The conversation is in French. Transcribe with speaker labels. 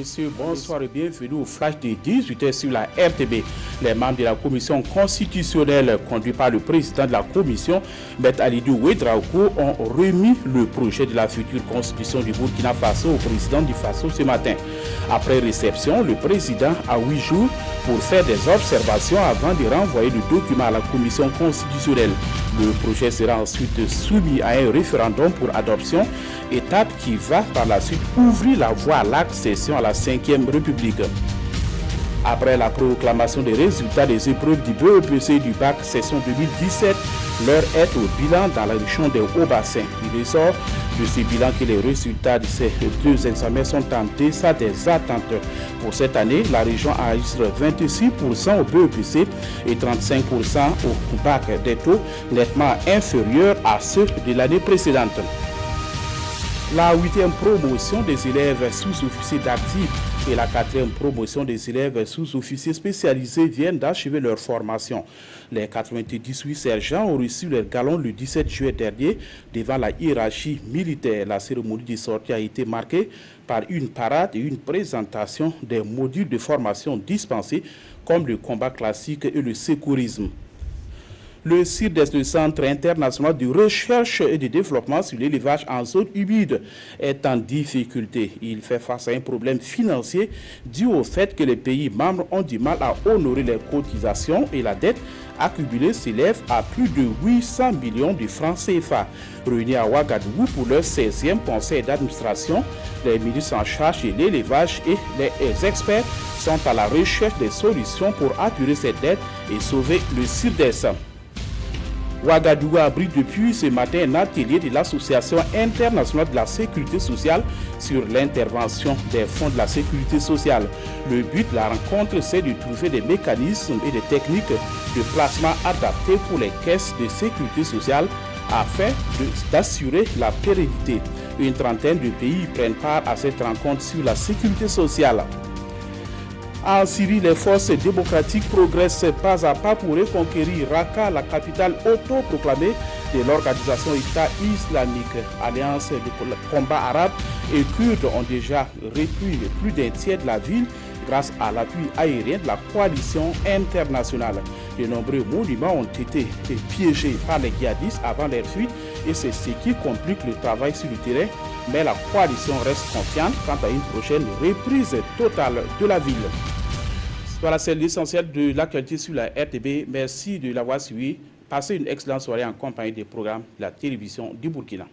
Speaker 1: messieurs, bonsoir et bienvenue au flash de 18h sur la RTB. Les membres de la commission constitutionnelle conduits par le président de la commission, M. Alidou Ouedraogo, ont remis le projet de la future constitution du Burkina Faso au président du Faso ce matin. Après réception, le président a 8 jours pour faire des observations avant de renvoyer le document à la commission constitutionnelle. Le projet sera ensuite soumis à un référendum pour adoption, étape qui va par la suite ouvrir la voie à l'accession à la 5e République. Après la proclamation des résultats des épreuves du BEPC du bac session 2017, l'heure est au bilan dans la région des Hauts-Bassins. Il ressort de ce bilan que les résultats de ces deux examens sont en deçà des attentes. Pour cette année, la région enregistre 26% au BEPC et 35% au bac, des taux nettement inférieurs à ceux de l'année précédente. La 8e promotion des élèves sous-officiers d'actifs et la 4e promotion des élèves sous-officiers spécialisés viennent d'achever leur formation. Les 98 sergents ont reçu leur galon le 17 juillet dernier devant la hiérarchie militaire. La cérémonie de sortie a été marquée par une parade et une présentation des modules de formation dispensés comme le combat classique et le secourisme. Le CIRDES, le Centre international de recherche et de développement sur l'élevage en zone humide, est en difficulté. Il fait face à un problème financier dû au fait que les pays membres ont du mal à honorer les cotisations et la dette accumulée s'élève à plus de 800 millions de francs CFA. Réunis à Ouagadougou pour leur 16e conseil d'administration, les ministres en charge de l'élevage et les experts sont à la recherche des solutions pour apurer cette dette et sauver le CIRDES. Ouagadougou abrite depuis ce matin un atelier de l'Association internationale de la sécurité sociale sur l'intervention des fonds de la sécurité sociale. Le but de la rencontre, c'est de trouver des mécanismes et des techniques de placement adaptés pour les caisses de sécurité sociale afin d'assurer la pérennité. Une trentaine de pays prennent part à cette rencontre sur la sécurité sociale. En Syrie, les forces démocratiques progressent pas à pas pour reconquérir Raqqa, la capitale autoproclamée de l'organisation État islamique. Alliance de combat arabe et kurdes ont déjà repris plus d'un tiers de la ville grâce à l'appui aérien de la coalition internationale. De nombreux monuments ont été piégés par les djihadistes avant leur fuite et c'est ce qui complique le travail sur le terrain. Mais la coalition reste confiante quant à une prochaine reprise totale de la ville. Voilà, c'est l'essentiel de l'actualité sur la RTB. Merci de l'avoir suivi. Passez une excellente soirée en compagnie des programmes de la télévision du Burkina.